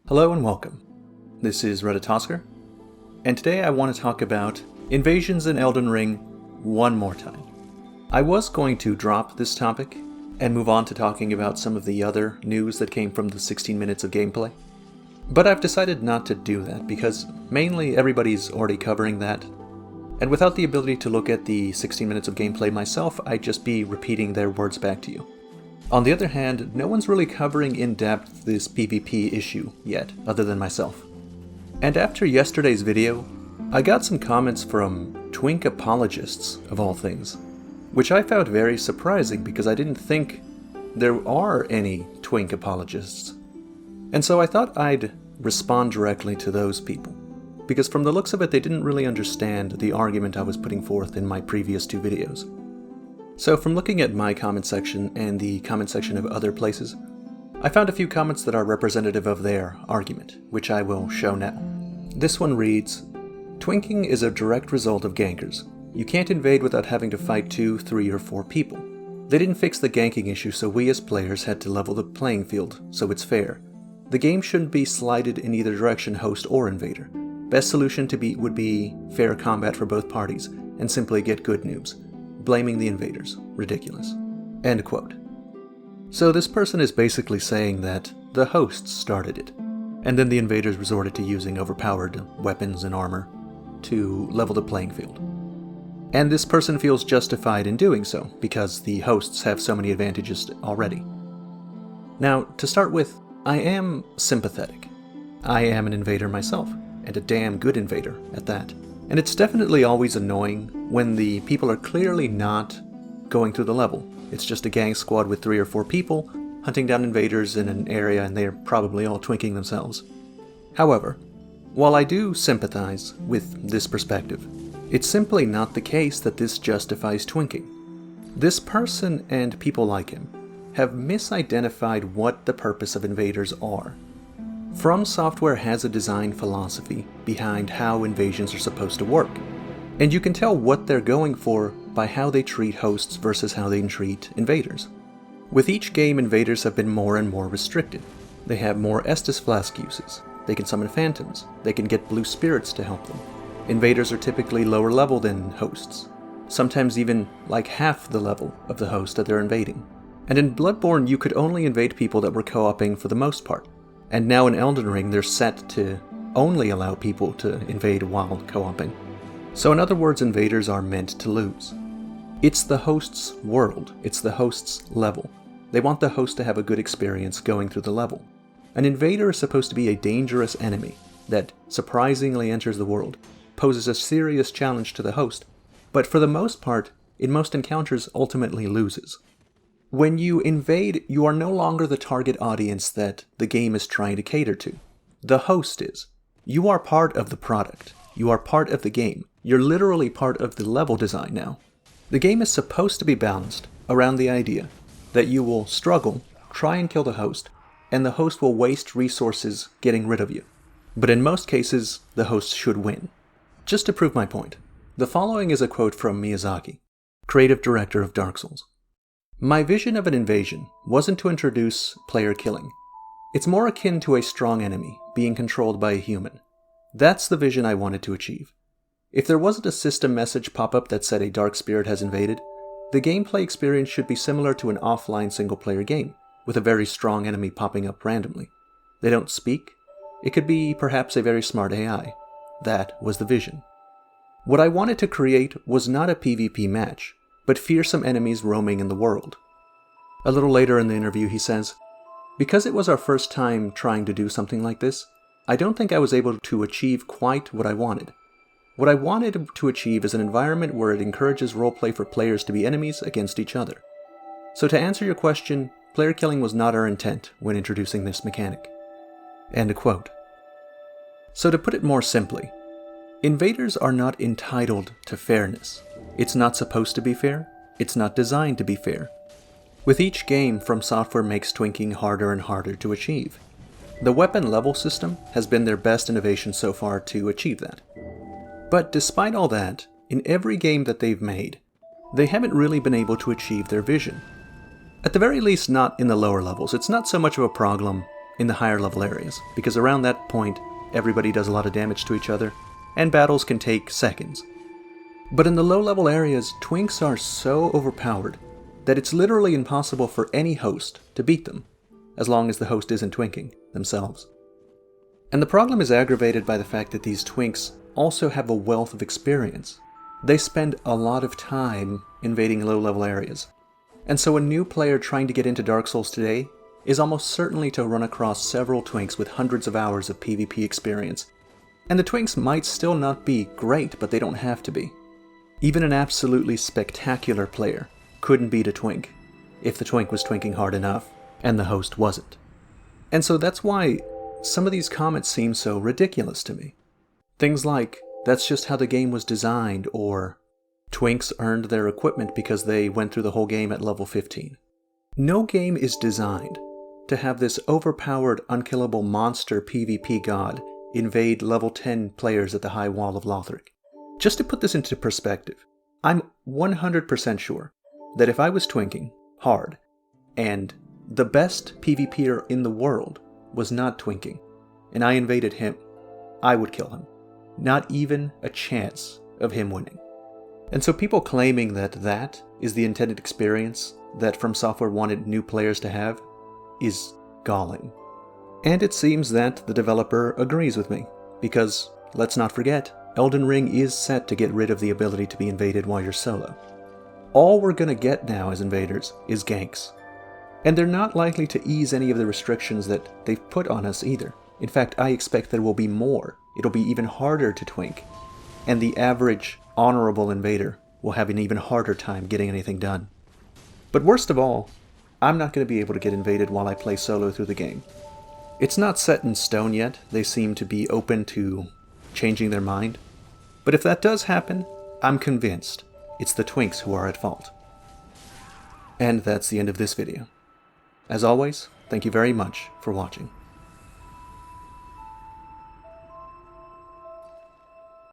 Hello and welcome. This is Reddit Oscar, and today I want to talk about invasions in Elden Ring one more time. I was going to drop this topic and move on to talking about some of the other news that came from the 16 minutes of gameplay, but I've decided not to do that because mainly everybody's already covering that, and without the ability to look at the 16 minutes of gameplay myself, I'd just be repeating their words back to you. On the other hand, no one's really covering in depth this PvP issue yet, other than myself. And after yesterday's video, I got some comments from twink apologists, of all things, which I found very surprising because I didn't think there are any twink apologists. And so I thought I'd respond directly to those people, because from the looks of it they didn't really understand the argument I was putting forth in my previous two videos. So from looking at my comment section and the comment section of other places, I found a few comments that are representative of their argument, which I will show now. This one reads, "Twinking is a direct result of gankers. You can't invade without having to fight 2, 3, or 4 people. They didn't fix the ganking issue, so we as players had to level the playing field, so it's fair. The game shouldn't be slighted in either direction, host or invader. Best solution would be fair combat for both parties, and simply get good noobs. Blaming the invaders. Ridiculous." End quote. So this person is basically saying that the hosts started it, and then the invaders resorted to using overpowered weapons and armor to level the playing field. And this person feels justified in doing so, because the hosts have so many advantages already. Now, to start with, I am sympathetic. I am an invader myself, and a damn good invader at that. And it's definitely always annoying when the people are clearly not going through the level. It's just a gang squad with 3 or 4 people hunting down invaders in an area, and they're probably all twinking themselves. However, while I do sympathize with this perspective, it's simply not the case that this justifies twinking. This person and people like him have misidentified what the purpose of invaders are. From Software has a design philosophy behind how invasions are supposed to work, and you can tell what they're going for by how they treat hosts versus how they treat invaders. With each game, invaders have been more and more restricted. They have more Estus Flask uses, they can summon phantoms, they can get blue spirits to help them. Invaders are typically lower level than hosts, sometimes even like half the level of the host that they're invading. And in Bloodborne, you could only invade people that were co-oping for the most part. And now in Elden Ring, they're set to only allow people to invade while co-oping. So in other words, invaders are meant to lose. It's the host's world, it's the host's level. They want the host to have a good experience going through the level. An invader is supposed to be a dangerous enemy that surprisingly enters the world, poses a serious challenge to the host, but for the most part, in most encounters, ultimately loses. When you invade, you are no longer the target audience that the game is trying to cater to. The host is. You are part of the product. You are part of the game. You're literally part of the level design now. The game is supposed to be balanced around the idea that you will struggle, try and kill the host, and the host will waste resources getting rid of you. But in most cases, the host should win. Just to prove my point, the following is a quote from Miyazaki, creative director of Dark Souls. "My vision of an invasion wasn't to introduce player killing. It's more akin to a strong enemy being controlled by a human. That's the vision I wanted to achieve. If there wasn't a system message pop-up that said a dark spirit has invaded, the gameplay experience should be similar to an offline single-player game, with a very strong enemy popping up randomly. They don't speak. It could be perhaps a very smart AI. That was the vision. What I wanted to create was not a PvP match, but fearsome enemies roaming in the world." A little later in the interview he says, "Because it was our first time trying to do something like this, I don't think I was able to achieve quite what I wanted. What I wanted to achieve is an environment where it encourages roleplay for players to be enemies against each other. So to answer your question, player killing was not our intent when introducing this mechanic." End quote. So to put it more simply, invaders are not entitled to fairness. It's not supposed to be fair. It's not designed to be fair. With each game, From Software makes twinking harder and harder to achieve. The weapon level system has been their best innovation so far to achieve that. But despite all that, in every game that they've made, they haven't really been able to achieve their vision. At the very least, not in the lower levels. It's not so much of a problem in the higher level areas, because around that point, everybody does a lot of damage to each other, and battles can take seconds. But in the low level areas, twinks are so overpowered that it's literally impossible for any host to beat them, as long as the host isn't twinking themselves. And the problem is aggravated by the fact that these twinks also have a wealth of experience. They spend a lot of time invading low level areas. And so a new player trying to get into Dark Souls today is almost certainly to run across several twinks with hundreds of hours of PvP experience. And the twinks might still not be great, but they don't have to be. Even an absolutely spectacular player couldn't beat a twink if the twink was twinking hard enough and the host wasn't. And so that's why some of these comments seem so ridiculous to me. Things like, that's just how the game was designed, or twinks earned their equipment because they went through the whole game at level 15. No game is designed to have this overpowered, unkillable monster PvP god invade level 10 players at the High Wall of Lothric. Just to put this into perspective, I'm 100% sure that if I was twinking hard, and the best PvPer in the world was not twinking, and I invaded him, I would kill him. Not even a chance of him winning. And so people claiming that that is the intended experience that From Software wanted new players to have is galling. And it seems that the developer agrees with me, because, let's not forget, Elden Ring is set to get rid of the ability to be invaded while you're solo. All we're gonna get now as invaders is ganks. And they're not likely to ease any of the restrictions that they've put on us either. In fact, I expect there will be more. It'll be even harder to twink. And the average, honorable invader will have an even harder time getting anything done. But worst of all, I'm not going to be able to get invaded while I play solo through the game. It's not set in stone yet. They seem to be open to changing their mind. But if that does happen, I'm convinced it's the twinks who are at fault. And that's the end of this video. As always, thank you very much for watching.